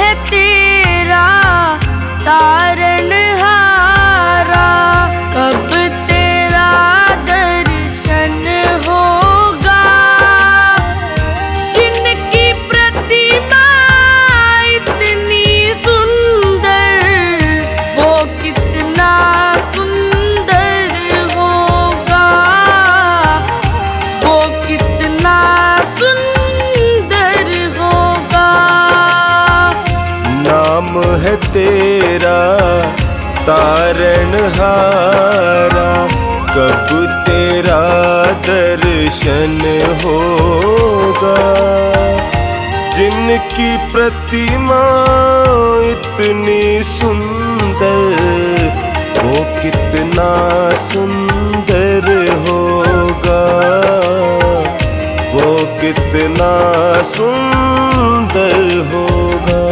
है तेरा तारणहारा, कब तेरा दर्शन होगा। जिनकी प्रतिमा इतनी सुंदर, वो कितना सुंदर होगा, वो कितना सुंदर होगा। नाम है तेरा तारणहारा, कब तेरा दर्शन होगा। जिनकी प्रतिमा इतनी सुंदर, वो कितना सुंदर होगा, वो कितना सुंदर होगा।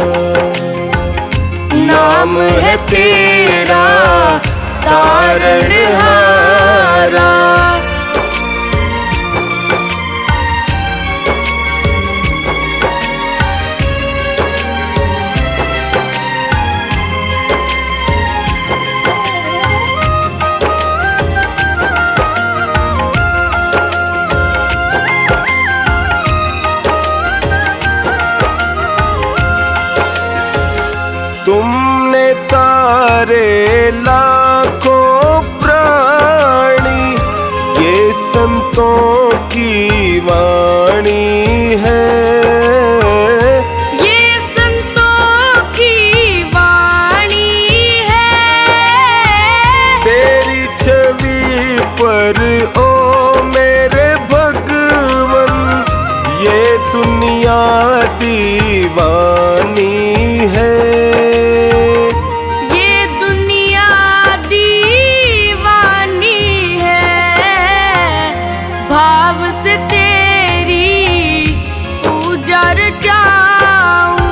नाम है तेरा तारणहारा। तुमने तारे लाखों प्राणी, ये संतों की वाणी है। ये संतों की वाणी है। तेरी छवि पर ओ मेरे भगवन, ये दुनिया दीवानी है। भाव से तेरी पूजा रचाऊं,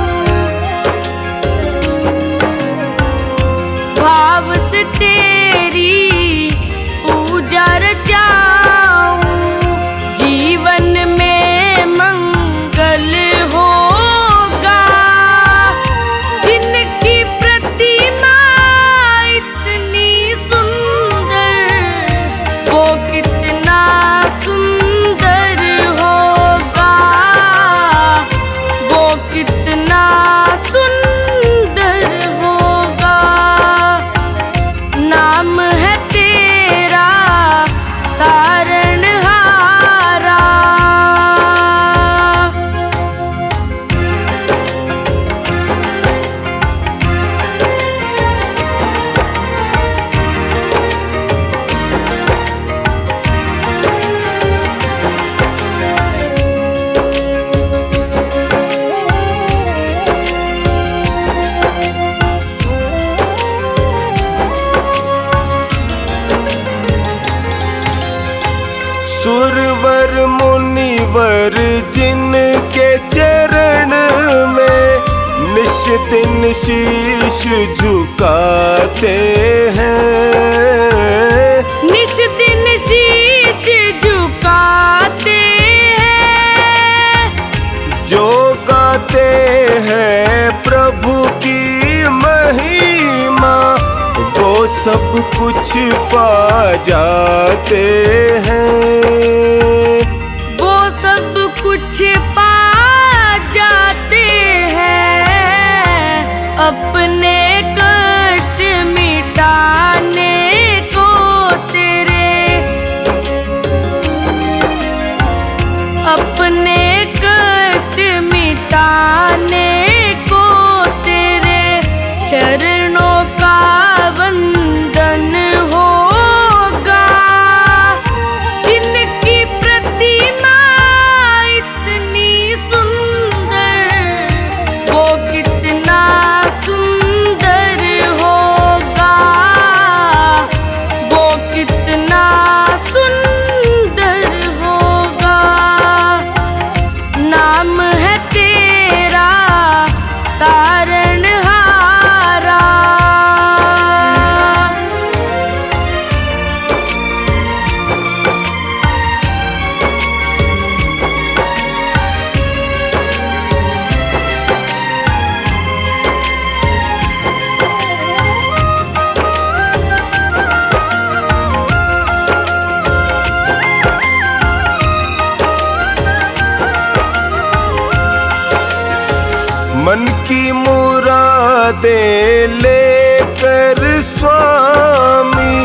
भाव से तेरी पूजा रचाऊं। जीवन में मंगल होगा, जिनकी प्रतिमा इतनी सुंदर, वो कितना सुंदर होगा, वो कितना सुंदर होगा। नाम है तेरा तारणहारा। सुरवर मुनिवर जिनके चरण में निश दिन शीश झुकाते हैं, निश दिन शीश झुकाते हैं। जो गाते हैं प्रभु की महिमा, वो सब कुछ पा जाते हैं, वो सब कुछ पा जाते हैं। अपने कष्ट मिटाने को तेरे, अपने कष्ट मिटाने को तेरे चरणों का वंदन होगा। जिनकी प्रतिमा इतनी दे लेकर स्वामी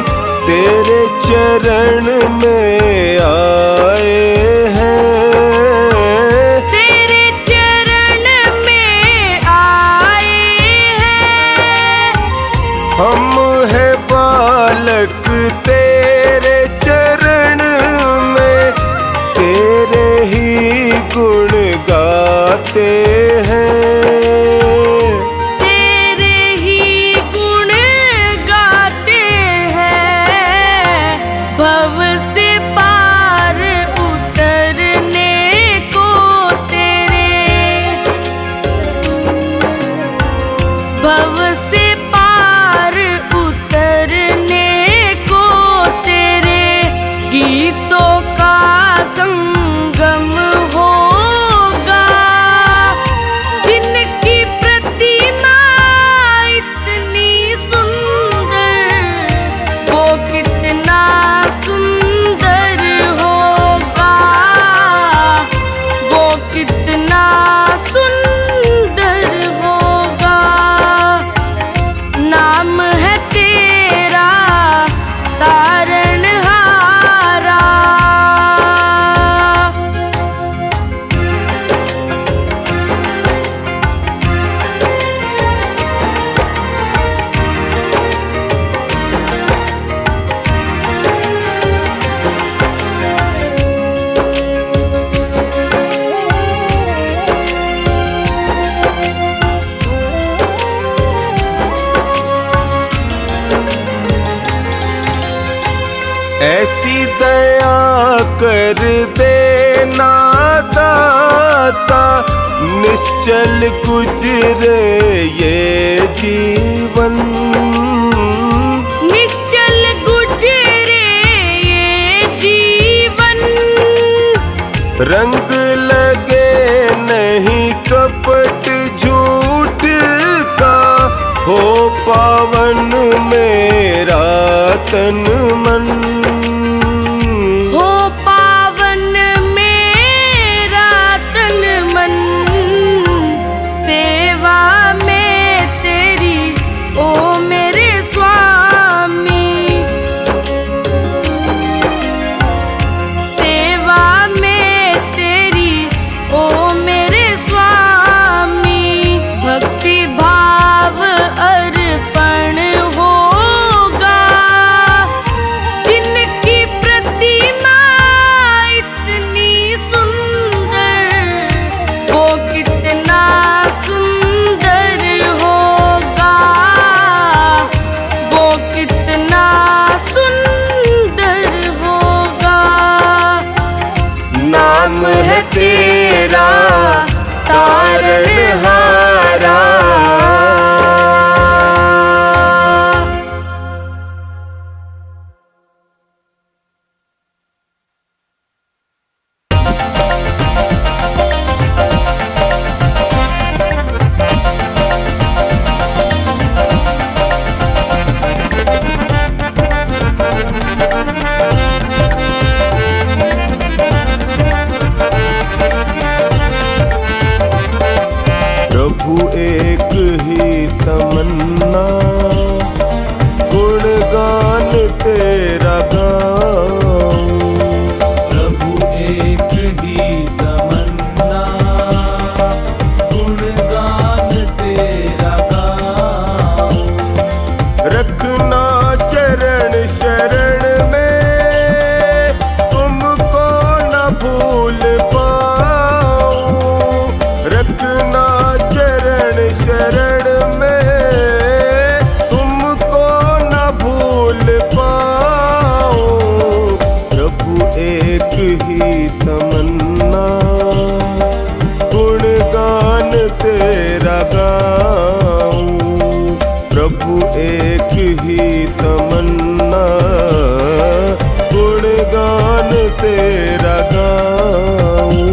तेरे चरण में आए हैं। तेरे चरण में आए हैं। हम है बालक तेरे चरण में, तेरे ही गुण गाते हैं। तेरे ही गुण गाते हैं। भव से पार उतरने को तेरे, भव से पार उतरने को तेरे गीतों का संगम होगा। जिनकी प्रतिमा इतनी सुंदर, वो कितना सुंदर होगा, वो कितना सुंदर होगा। नाम है तेरा तारणहारा। ऐसी दया कर देना दाता, निश्चल गुजरे ये जीवन। निश्चल गुजरे ये जीवन। रंग लगे नहीं कपट झूठ का, हो पावन मेरा तन मन। हो पावन मेरा तन मन। सेवा में तेरी ओ मेरे स्वामी, सेवा में तेरी ओ मेरे स्वामी। भक्ति भाव अर्पण होगा। जिनकी प्रतिमा इतनी सुंदर, वो कितना सुंदर होगा, वो कितना सुंदर होगा। नाम है तेरा तारणहारा। प्रभु एक ही तमन्ना, गुणगान तेरा गाऊं। प्रभु एक ही तमन्ना, गुणगान तेरा गाऊं। रखना चरण शरण में, तुमको न भूल पाऊं। रखना चरण शरण में, तुमको न भूल पाऊं। प्रभु एक ही तमन्ना, गुणगान तेरा गाऊं। प्रभु एक ही तमन्ना, गुणगान तेरा गाऊं।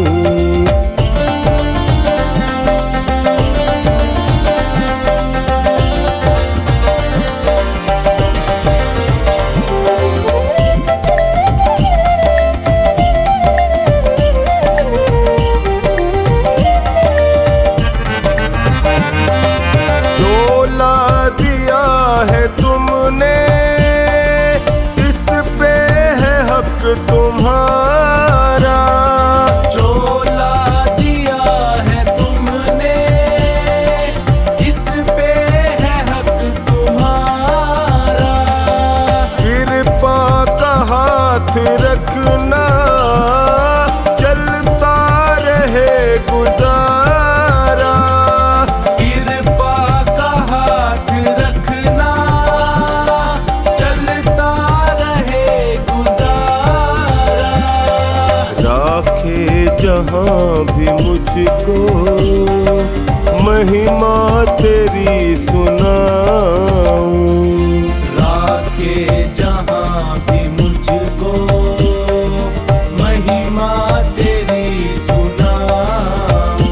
जहाँ भी मुझको महिमा तेरी सुनाऊं। राखे जहाँ भी मुझको महिमा तेरी सुनाऊं।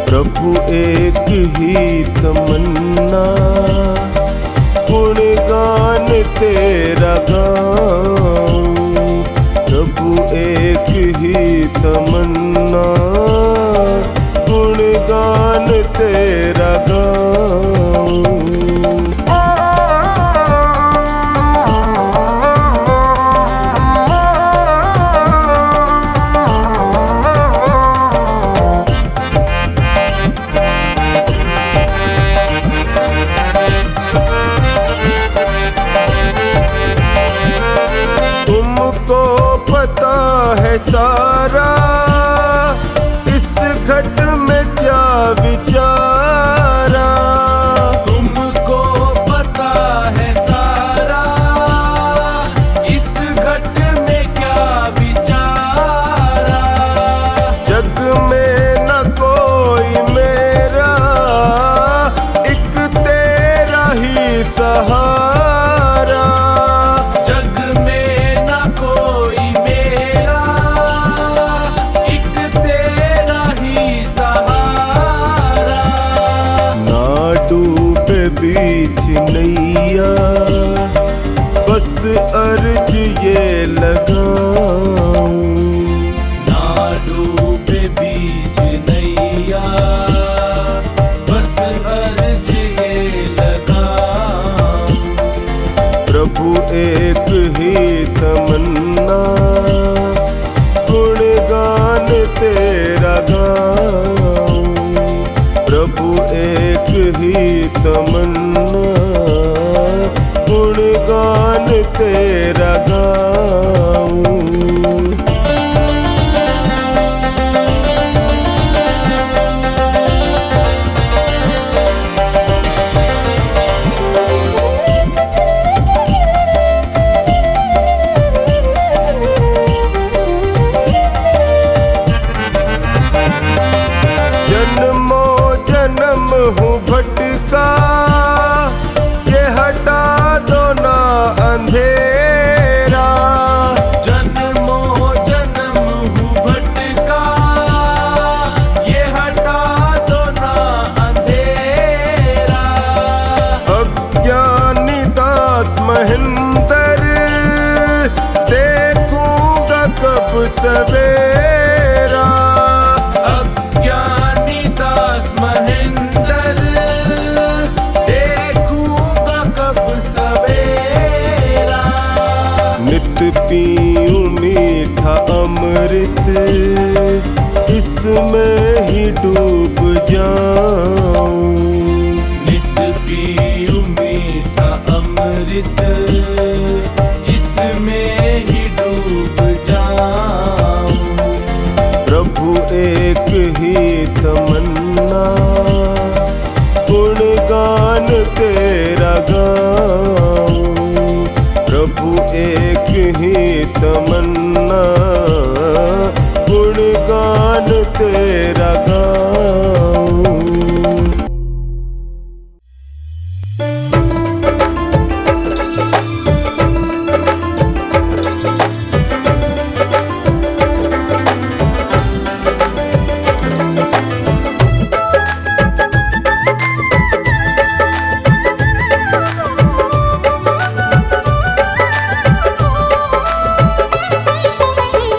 प्रभु एक ही तमन्ना गुणगान तेरा गाऊं। प्रभु एक ही तमन्ना गुणगान तेरा गाऊं। तुमको पता है सारा इस घट में क्या विचारा। तुमको पता है सारा इस घट में क्या विचारा। जग में न कोई मेरा एक तेरा ही सहारा। जग में न कोई मेरा एक तेरा ही सहारा। ना डूबे बीच नैया बस अर्ज ये लगाऊं। ना डूबे बीच नैया बस अर्ज ये लगाऊं। प्रभु एक ही तमन्ना गुणगान तेरा गाऊं। प्रभु एक ही तमन्ना गुणगान तेरा गाऊं। जन्मों जन्म हूँ भटका ये हटा दो ना अंधेरा। जन्मों जन्म हूँ भटका ये हटा दो ना अंधेरा। अज्ञानी दास महेंद्र देखूंगा कब सवेरा। अज्ञानी दास महेंद्र देखूंगा कब सवेरा। नित पीऊं मीठा अमृत इसमें ही डूब जाऊं। नित पीऊं मीठा अमृत इसमें ही डूब जाऊं। प्रभु एक ही तमन्ना गुणगान तेरा गाऊं। प्रभु एक ही तमन्ना गुणगान तेरा गाऊं।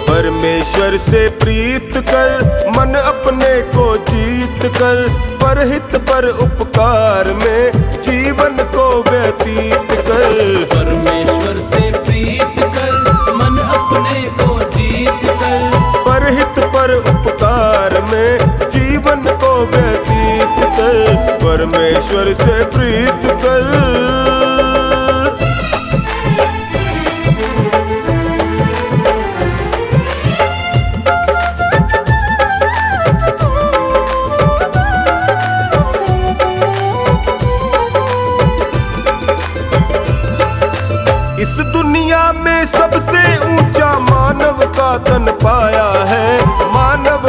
परमेश्वर से प्रीत कर मन अपने को जीत कर। परहित पर उपकार में जीवन को व्यतीत कर। परमेश्वर से प्रीत कर मन अपने को जीत कर। परहित पर उपकार में जीवन को व्यतीत कर। परमेश्वर से प्रीत कर। दुनिया में सबसे ऊंचा मानव का तन पाया है। मानव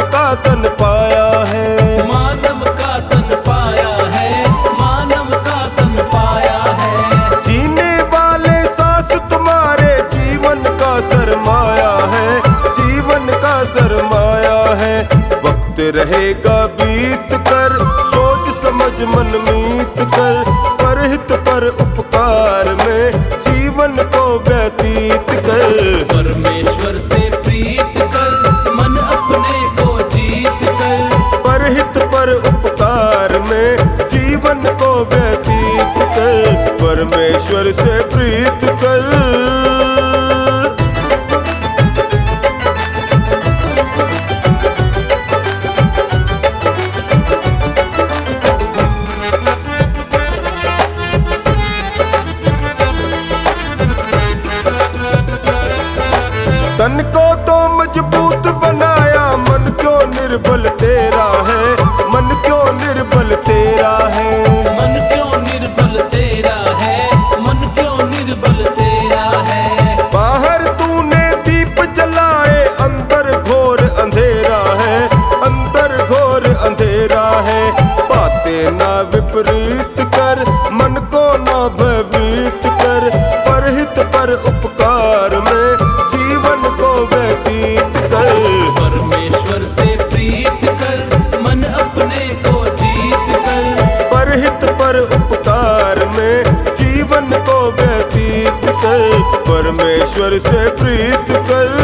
रहेगा बीत कर, सोच समझ मन मीत कर, परहित पर उपकार में जीवन को व्यतीत कर। परमेश्वर से प्रीत कर मन अपने को जीत कर, परहित पर उपकार में जीवन को व्यतीत कर, परमेश्वर से प्रीत कर। तन को तो मजबूत बनाया, मन क्यों निर्बल तेरा है, मन क्यों निर्बल तेरा है। मन क्यों निर्बल तेरा है, मन क्यों निर्बल तेरा है। बाहर तूने दीप जलाए, अंदर घोर अंधेरा है, अंदर घोर अंधेरा है। बातें ना विपरीत कर, मन को ना भयभीत कर, परहित पर उपकार में जीवन को व्यतीत कर। परमेश्वर से प्रीत कर मन अपने को जीत कर, परहित पर उपकार में जीवन को व्यतीत कर, परमेश्वर से प्रीत कर।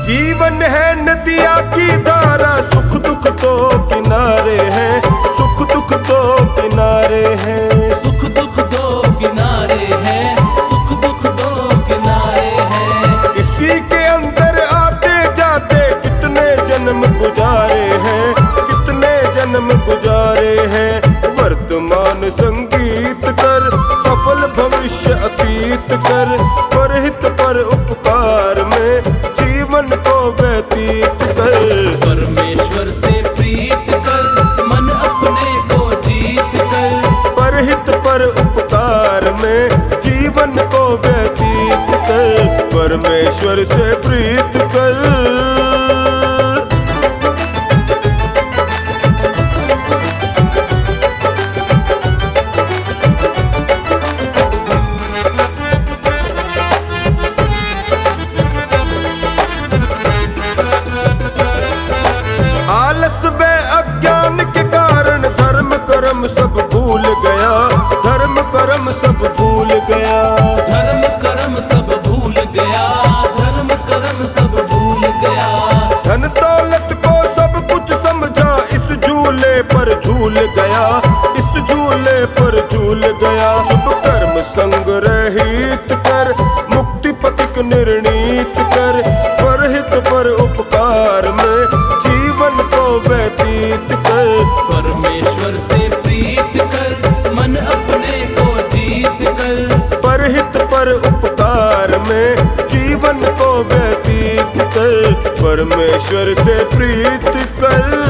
जीवन है नदिया की धारा, सुख दुख तो किनारे हैं, सुख दुख तो किनारे हैं। सुख दुख दो किनारे हैं, सुख दुख दो किनारे हैं। इसी के अंदर आते जाते कितने जन्म गुजारे हैं, कितने जन्म गुजारे हैं। वर्तमान संगीत कर, सफल भविष्य अतीत कर, परहित पर उपकार में जीवन को व्यतीत कर। परमेश्वर से प्रीत कर मन अपने को जीत कर, परहित पर उपकार में जीवन को व्यतीत कर, परमेश्वर से प्रीत कर। आलस व अज्ञान के कारण धर्म कर्म सब भूल गया, धर्म कर्म सब भूल गया। धर्म कर्म सब भूल गया, धर्म कर्म सब भूल गया। धन दौलत को सब कुछ समझा, इस झूले पर झूल गया, इस झूले पर झूल गया। शुभ कर्म संग रहित कर, मुक्ति पथिक निर्णीत कर, परहित पर उपकार में जीवन को व्यतीत कर। परमेश्वर से प्रीत कर मन अपने को जीत कर, परहित पर उपकार में जीवन को व्यतीत कर, परमेश्वर से प्रीत कर।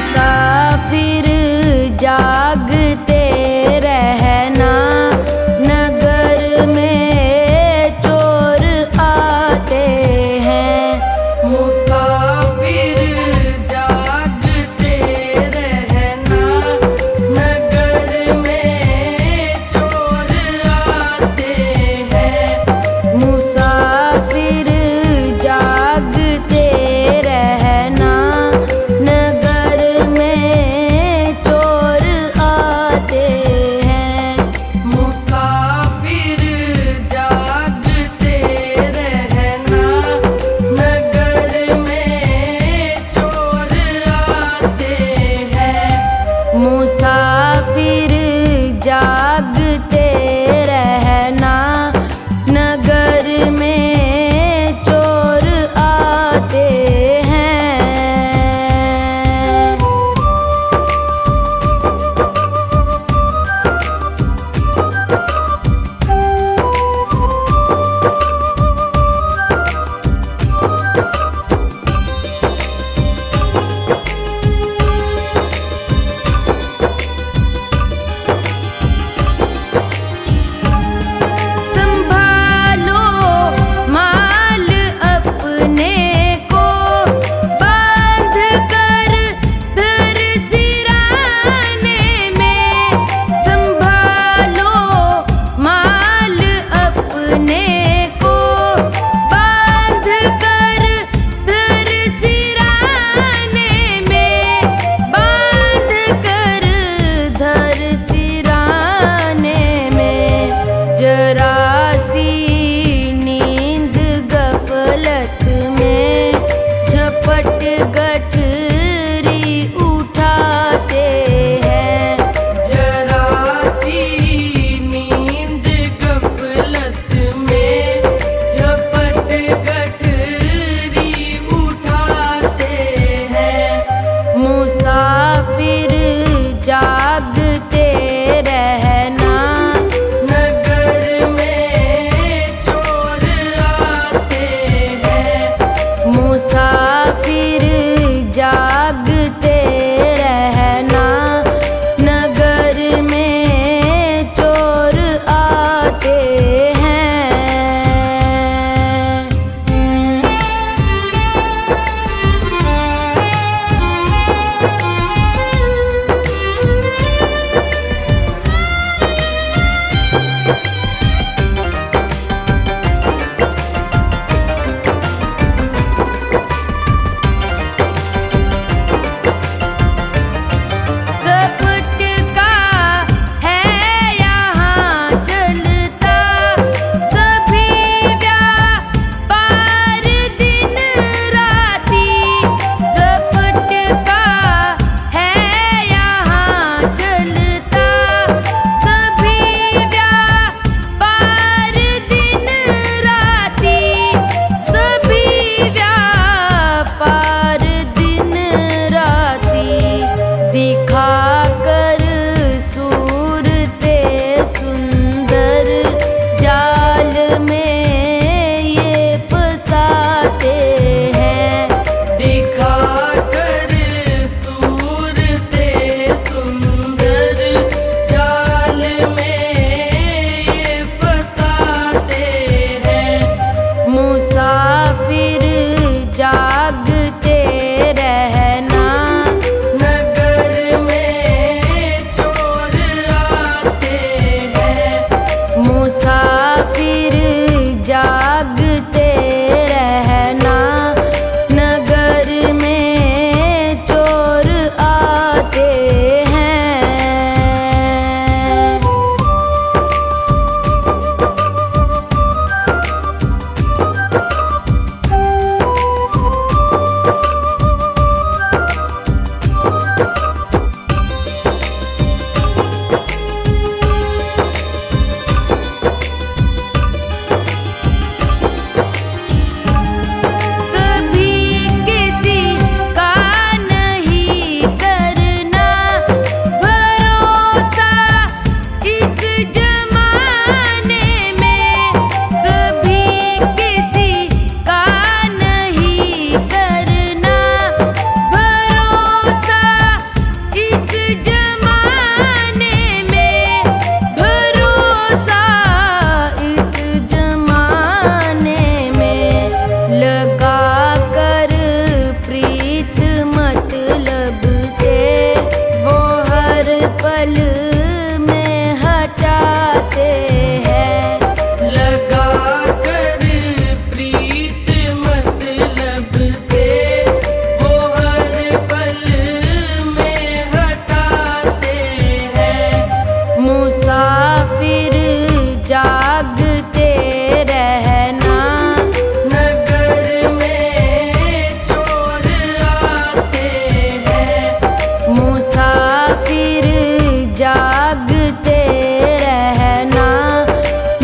मुसाफिर जागते रहना, नगर में चोर आते हैं। मुसाफिर जागते रहना, नगर में चोर आते हैं। मुसाफिर जागते रहना, नगर में चोर आते मुसाफिर जागते रहना,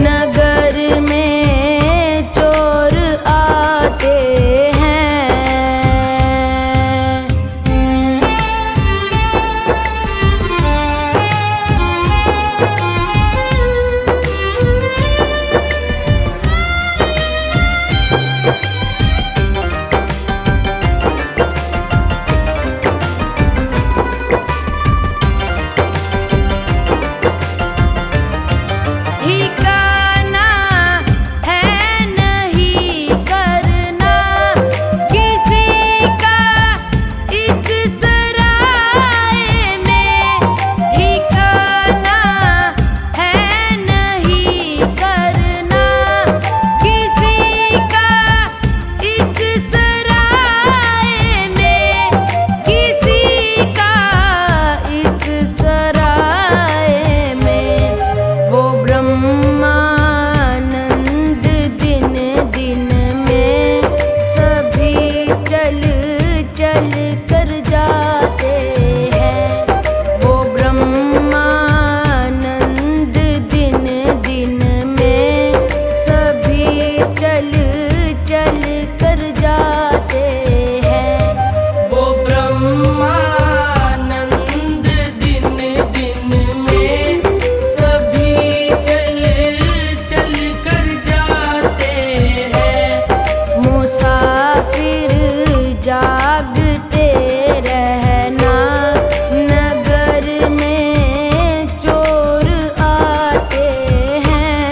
नगर में चोर आते हैं। ठिकाना है नहीं करना किसी का इस सराय में, ठिकाना है नहीं करना किसी का इस सराय में, किसी का इस सराय में। वो ब्रह्मानंद दिन दिन में सभी चल चल कर जाते हैं। वो ब्रह्मानंद दिन दिन में सभी चल चल कर जाते हैं। वो ब्रह्मानंद दिन दिन में सभी चल चल कर जाते हैं। मुसाफिर जागते रहना, नगर में चोर आते हैं।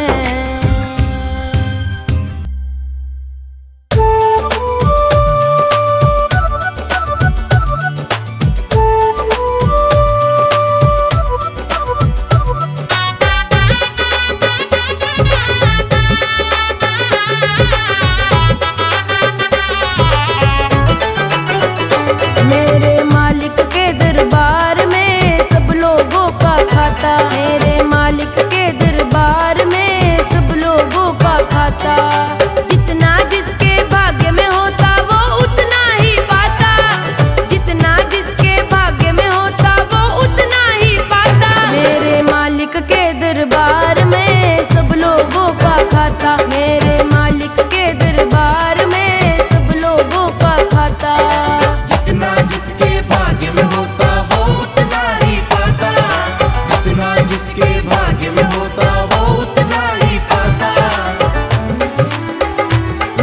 मेरे मालिक के दरबार में सब लोगों का खाता, मेरे मालिक के दरबार में सब लोगों का खाता। जितना जिसके भाग्य में होता वो उतना ही पाता, जितना जिसके भाग्य में होता वो उतना ही पाता। मेरे मालिक के दरबार में सब लोगों का खाता, मेरे मालिक के दरबार में सब लोगों का खाता। जितना जिसके भाग्य में होता वो उतना ही पाता, जितना जिसके भाग्य में होता वो उतना ही पाता।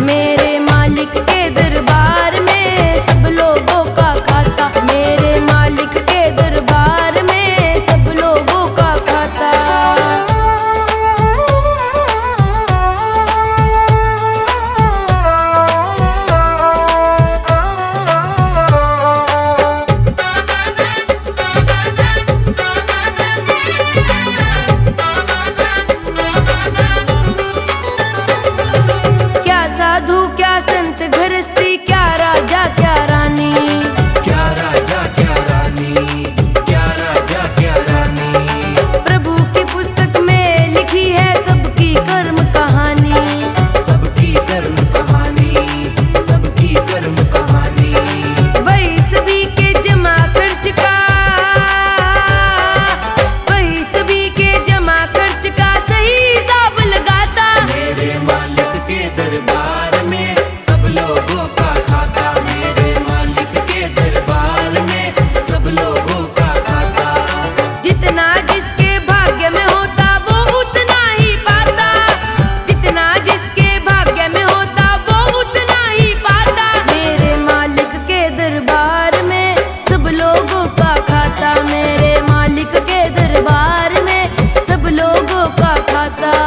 मेरे मालिक के दरबार में सब लोगों का खाता, मेरे मालिक के दरबार में सब लोगों का खाता। क्या साधु क्या संत गृहस्थी, क्या राजा क्या रानी, क्या राजा क्या रानी, क्या राजा क्या रानी। प्रभु की पुस्तक में लिखी है सबकी कर्म कहानी, सबकी कर्म कहानी, सबकी कर्म कहानी। वही सभी के जमा खर्च का, वही सभी के जमा खर्च का सही हिसाब लगाता। मेरे मालिक के दरबार में सब लोगों का खाता, मेरे मालिक के दरबार में सब लोगों का खाता। जितना जिसके भाग्य में होता वो उतना ही पाता, जितना जिसके भाग्य में होता वो उतना ही पाता। मेरे मालिक के दरबार में सब लोगों का खाता, मेरे मालिक के दरबार में सब लोगों का खाता।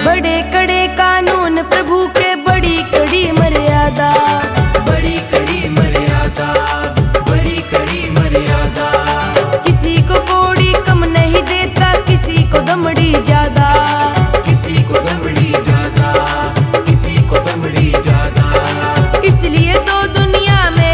बड़े कड़े कानून प्रभु के, बड़ी कड़ी मर्यादा, बड़ी कड़ी मर्यादा, बड़ी कड़ी मर्यादा। किसी को कौड़ी कम नहीं देता, किसी को दमड़ी ज्यादा, किसी को दमड़ी ज्यादा, किसी को दमड़ी ज्यादा। इसलिए तो दुनिया में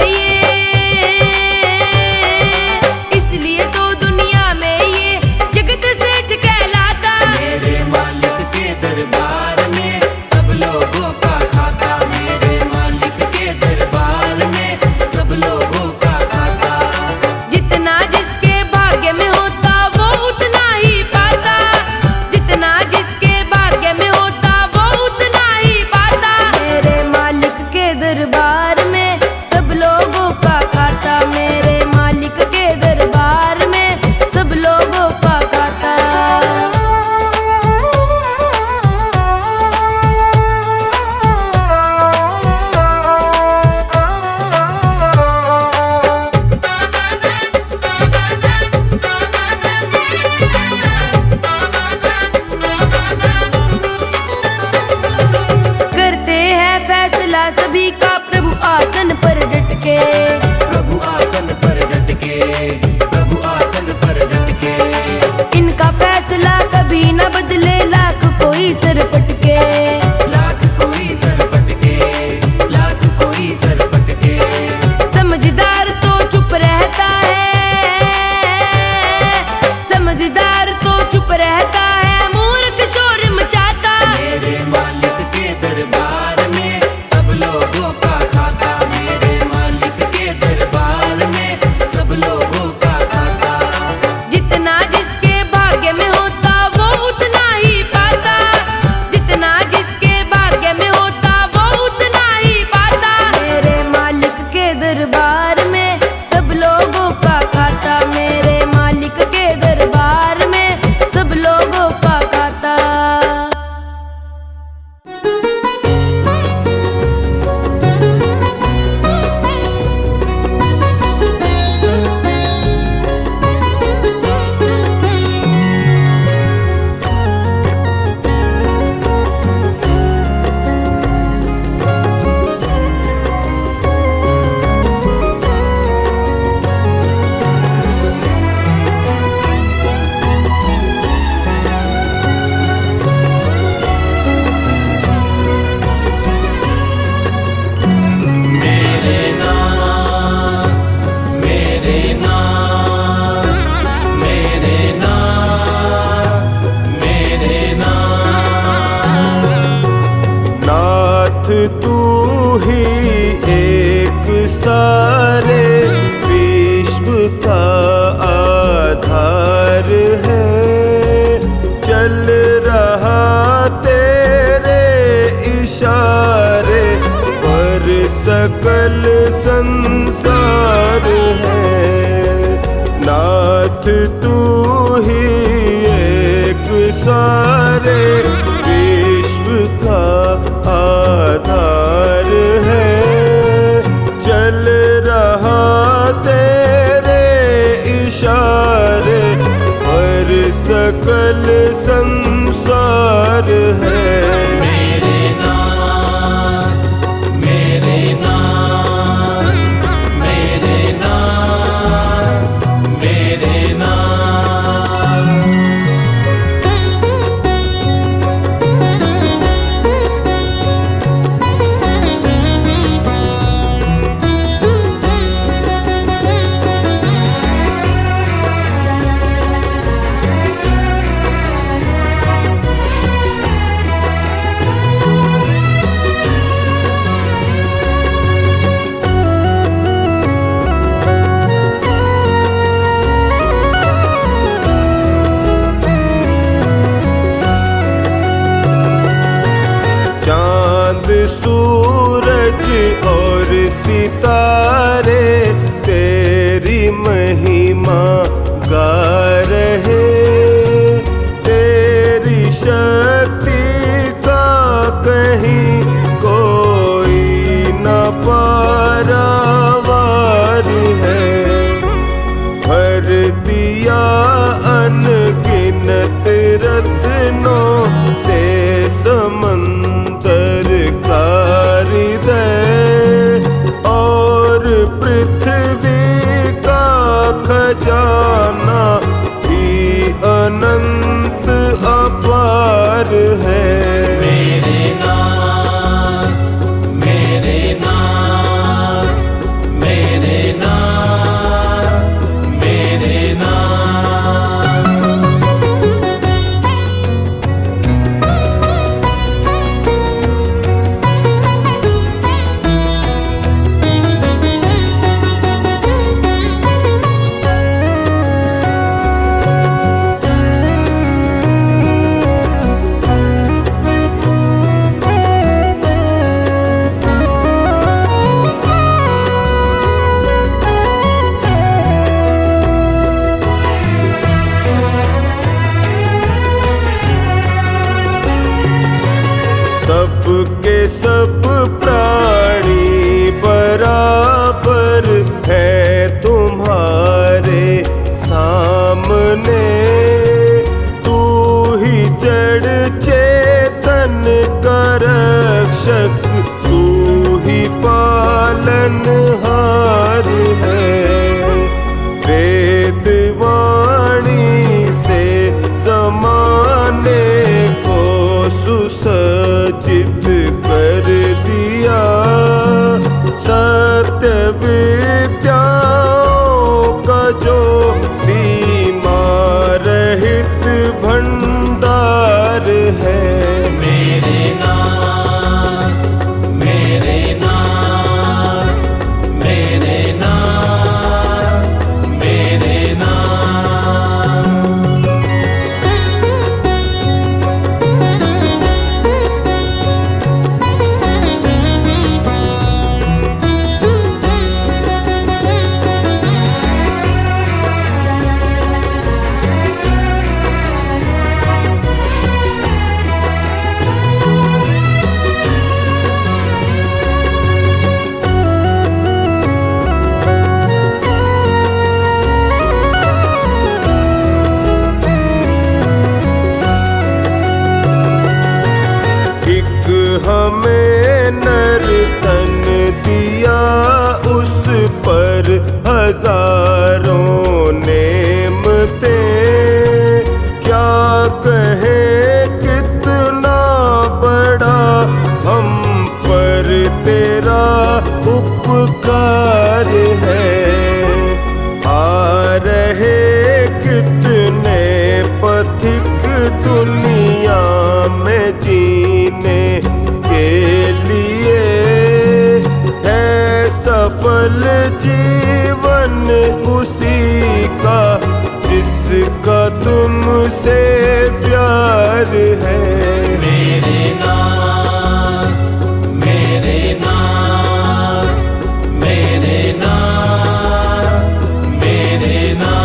सत्य विद्याओं का जो सीमा रहित भंडार है। मेरे नाथ, मेरे नाथ, मेरे नाथ, मेरे नाथ। एक हमें नर्तन दिया, उस पर हजारों नेमते। क्या कहे कितना बड़ा हम पर तेरा उपकार है। आ रहे कितने पथिक दुनिया में जीने के लिए, है सफल जीवन उसी का जिसका तुमसे प्यार है। मेरे नाथ, मेरे नाथ, मेरे नाथ, मेरे नाथ।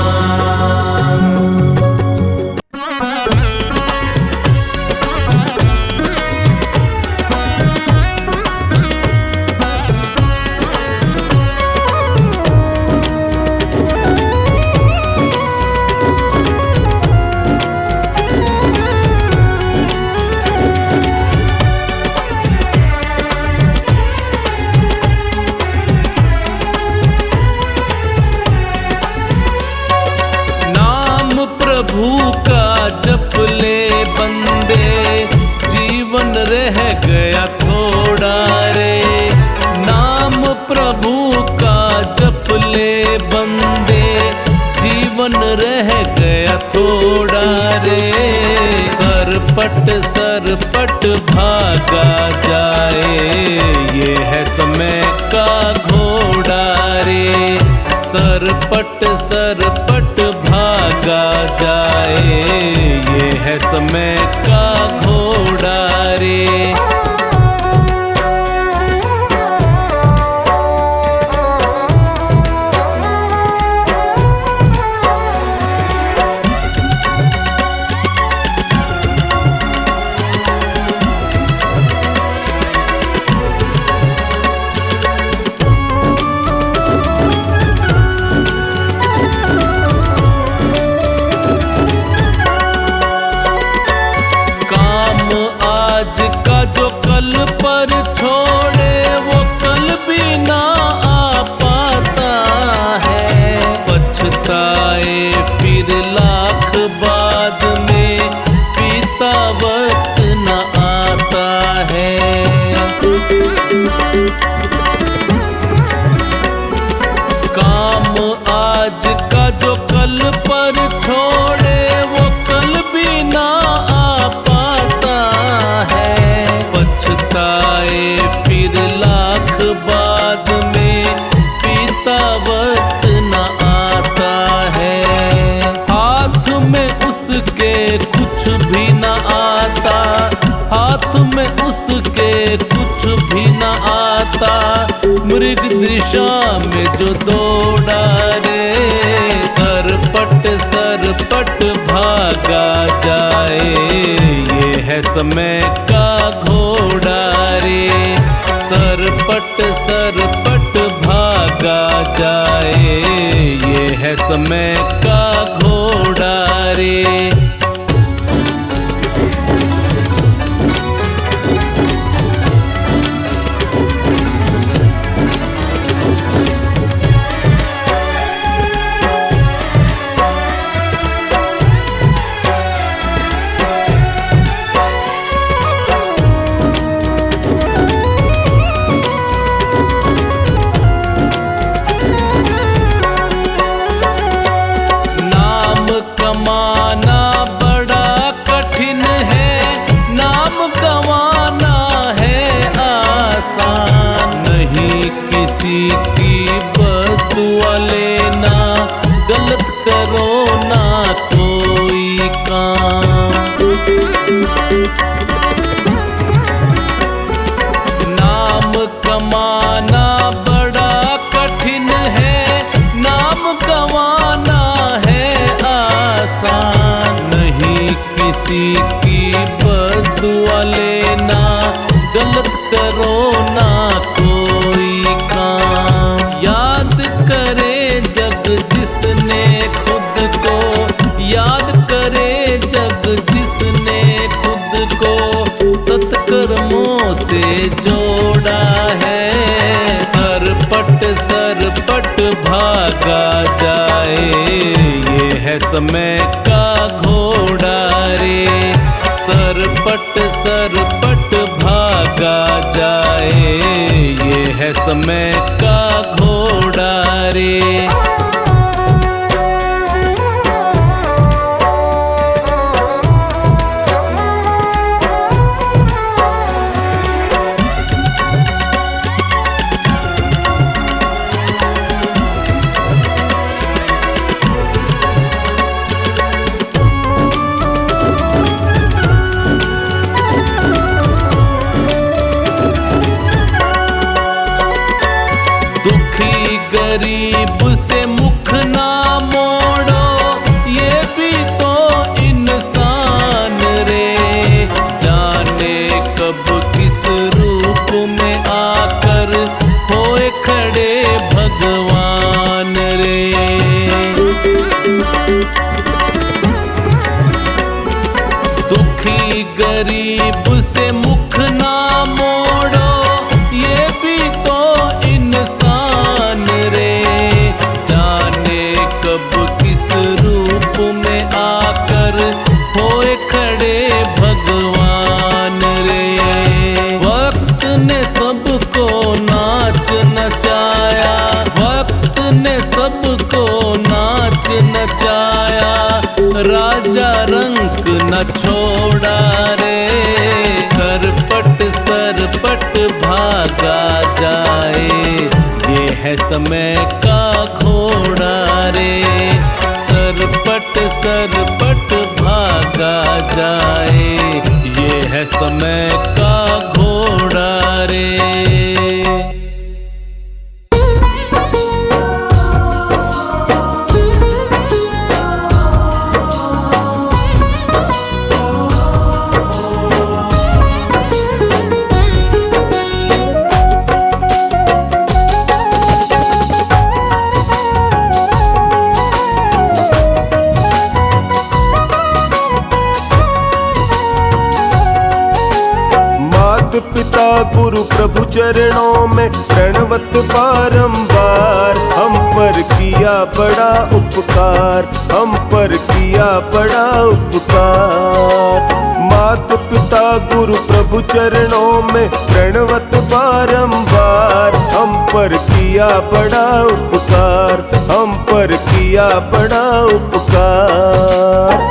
नाम प्रभु का जप ले बंदे, जीवन रह गया थोड़ा रे। नाम प्रभु का जप ले बंदे, जीवन रह गया थोड़ा रे। सरपट सरपट भागा जाए, ये है समय का घोड़ा रे। सरपट सरपट भागा जाए, ये है समय का घोड़ा रे। जो कल पर छोड़े वो कल भी ना आ पाता है। पछताए फिर लाख बाद में, पीता वक्त न आता है। काम आज का जो कल पर छोड़े वो कल भी ना आ पाता है। पछताए फिर लाख बाद में, पीता वक्त न आता है। हाथ में उसके कुछ भी न आता, हाथ में उसके कुछ भी न आता। मृग दिशा में जो दौड़ा रे, सरपट सरपट भागा जाए, ये है समय का घोड़ा रे। सरपट सरपट भागा जाए, ये है समय का घोड़ा रे। भागा जाए, ये है समय का घोड़ा रे। सरपट सरपट भागा जाए, ये है समय का घोड़ा रे। दुखी गरीब से मुख ना मोड़ो, ये भी तो इंसान रे। जाने कब किस रूप में आकर होए खड़े भगवान रे। दुखी गरीब से मुख ना मोड़ो, ये भी तो इंसान रे। जाने कब किस रूप में आकर होए खड़े भगवान रे। वक्त ने सबको नाच नचाया, वक्त ने सबको नाच नचाया, राजा रंक न छोड़ा रे। सरपट सरपट भागा जाए, ये है समय का घोड़ा रे। सरपट सरपट भागा जाए, ये है समय का घोड़ा रे। पिता गुरु प्रभु चरणों में प्रणवत बारंबार। हम पर किया बड़ा उपकार, हम पर किया बड़ा उपकार। मात पिता गुरु प्रभु चरणों में प्रणवत बारंबार। हम पर किया बड़ा उपकार, हम पर किया बड़ा उपकार।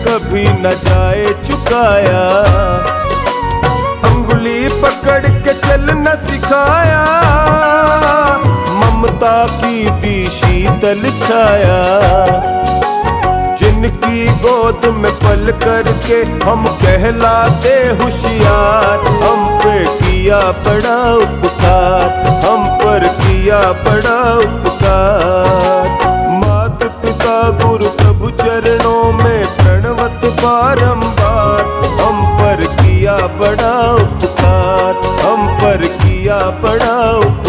कभी न जाए चुकाया, अंगुली पकड़ के चलना सिखाया। ममता की दी शीतल छाया, जिनकी गोद में पल करके हम कहलाते होशियार। हम पे किया बड़ा उपकार, हम पर किया बड़ा उपकार। मात पिता गुरु प्रभु चरणों में प्रणवत बारंबार। हम पर किया बड़ा उपकार, हम पर किया बड़ा उपकार।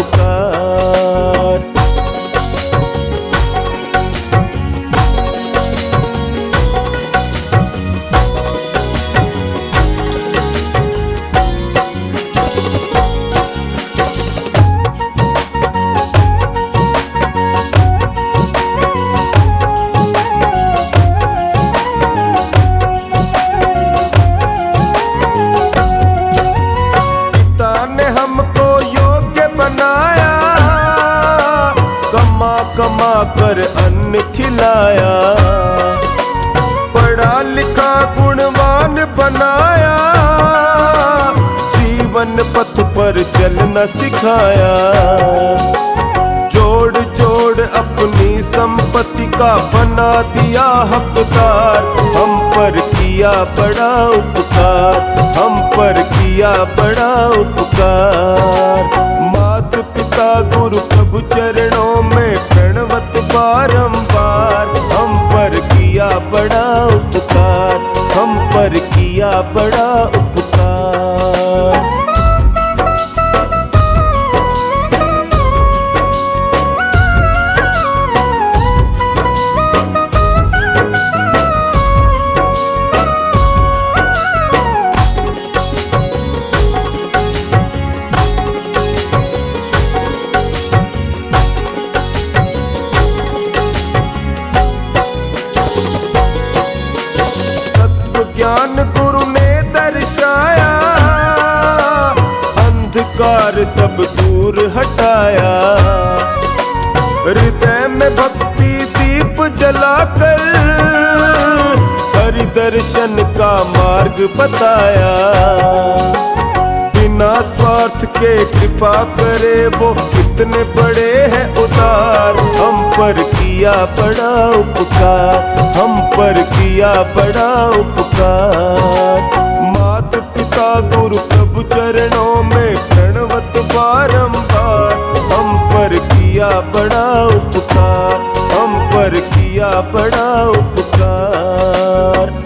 कमा कर अन्न खिलाया, पढ़ा लिखा गुणवान बनाया। जीवन पथ पर चलना सिखाया, जोड़ जोड़ अपनी संपत्ति का बना दिया हकदार। हम पर किया बड़ा उपकार, हम पर किया बड़ा उपकार। मात पिता पिता गुरु प्रभु चरणों में प्रणवत बारंबार। हम पर किया बड़ा उपकार, हम पर किया बड़ा उपकार। ज्ञान गुरु ने दर्शाया, अंधकार सब दूर हटाया। हृदय में भक्ति दीप जलाकर हरि दर्शन का मार्ग बताया। बिना स्वार्थ के कृपा करे वो कितने बड़े हैं उदार। हम पर किया बड़ा उपकार, हम पर किया बड़ा उपकार। मात पिता गुरु प्रभु चरणों में प्रणवत बारंबार। हम पर किया बड़ा उपकार, हम पर किया बड़ा उपकार।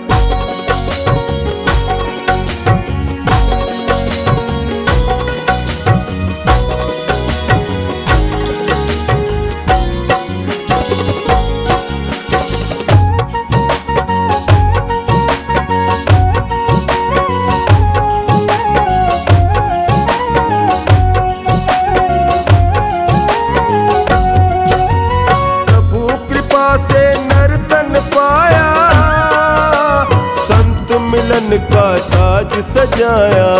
का साज सजाया।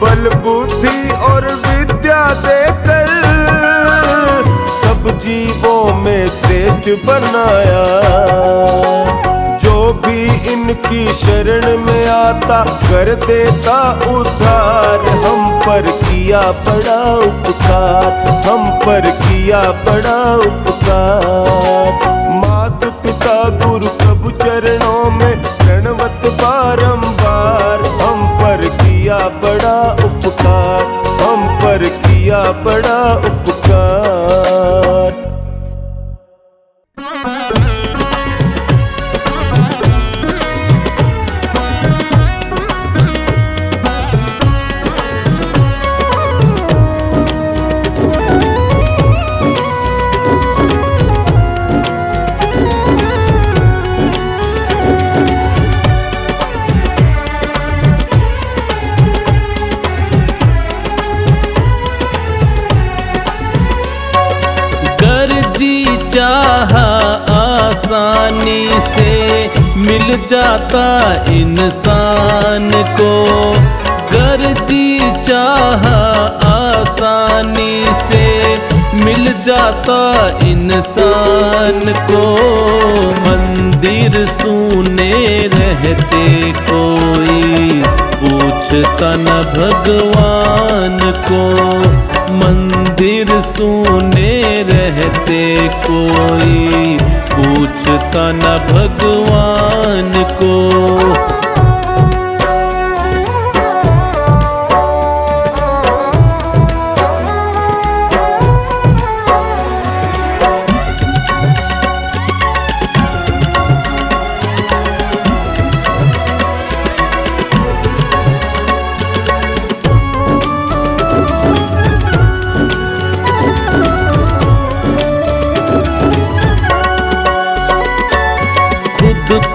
बल बुद्धि और विद्या देकर सब जीवों में श्रेष्ठ बनाया। जो भी इनकी शरण में आता कर देता उद्धार। हम पर किया बड़ा उपकार, हम पर किया बड़ा उपकार। मात पिता गुरु प्रभु चरणों में प्रणवत बारंबार। हम पर किया बड़ा उपकार, हम पर किया बड़ा उपकार। चाहा आसानी से मिल जाता इंसान को। गर जी चाहा आसानी से मिल जाता इंसान को। मंदिर सूने रहते कोई पूछता न भगवान को। मंदिर सूने रहते कोई पूछता न भगवान को।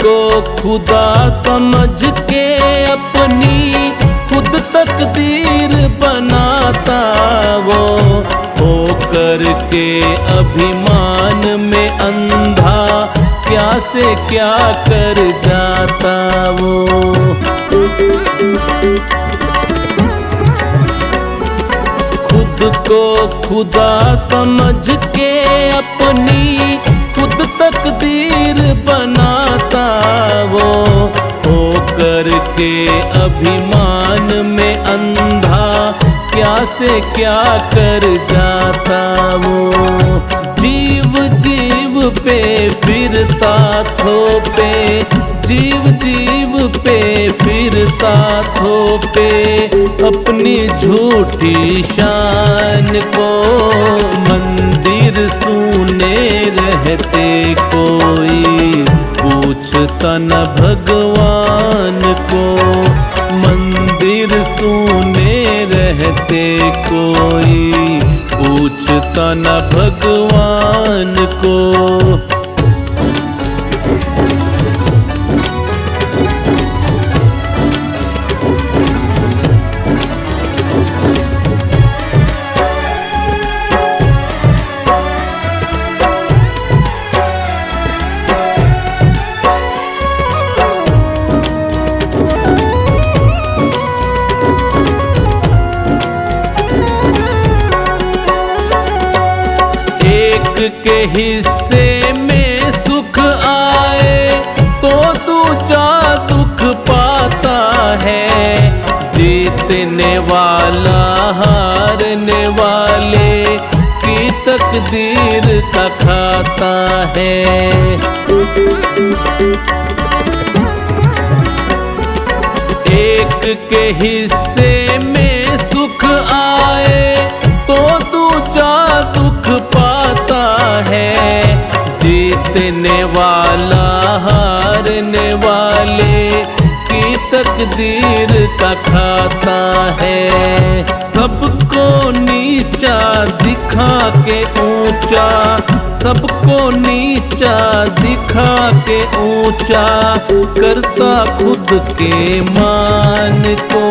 को खुदा समझ के अपनी खुद तकदीर बनाता वो। होकर के अभिमान में अंधा क्या से क्या कर जाता वो। खुद को खुदा समझ के अपनी खुद तकदीर बनाता वो। होकर के अभिमान में अंधा क्या से क्या कर जाता वो। जीव जीव पे फिरता थोपे, जीव जीव पे फिरता थोपे। अपनी अपनी झूठी शान को, मंदिर सुने रहते कोई पूछता न भगवान को, मंदिर सुने रहते कोई पूछता न भगवान को। के हिस्से में सुख आए तो दूजा दुख पाता है, जीतने वाला हारने वाले की तकदीर का खाता है। एक के हिस्से में सुख आए तो दूजा दुख पाता है, जीतने वाला हारने वाले की तकदीर का खाता है। सबको नीचा दिखा के ऊंचा, सबको नीचा दिखा के ऊंचा करता खुद के मान को,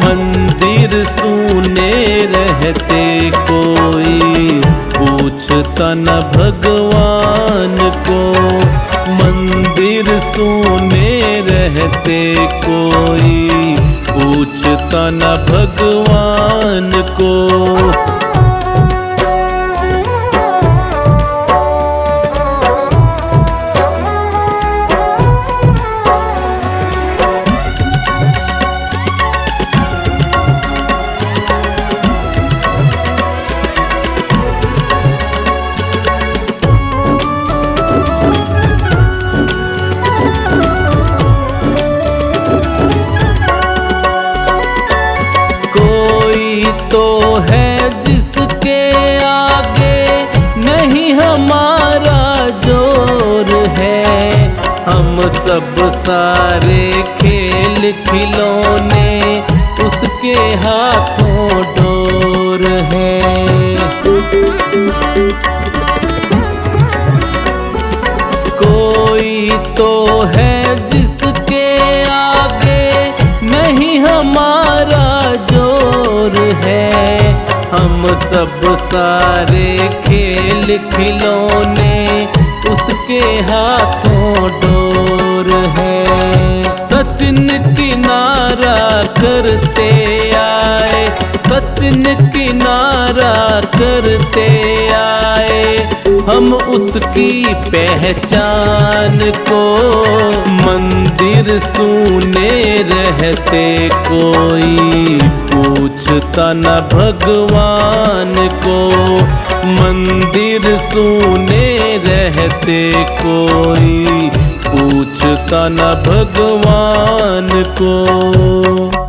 मंदिर सुने रहते कोई पूछता न भगवान को, मंदिर सुने रहते कोई पूछता न भगवान को। तो है जिसके आगे नहीं हमारा जोर है, हम सब सारे खेल खिलौने उसके हाथों डोर है। कोई तो है जिसके आगे नहीं हमारा जोर है, हम सब सारे खेल खिलौने उसके हाथों डोर है। सचिन किनारा करते आए, सचिन किनारा करते आए, हम उसकी पहचान को, मंदिर सुने रहते कोई पूछता न भगवान को, मंदिर सुने रहते कोई पूछता न भगवान को।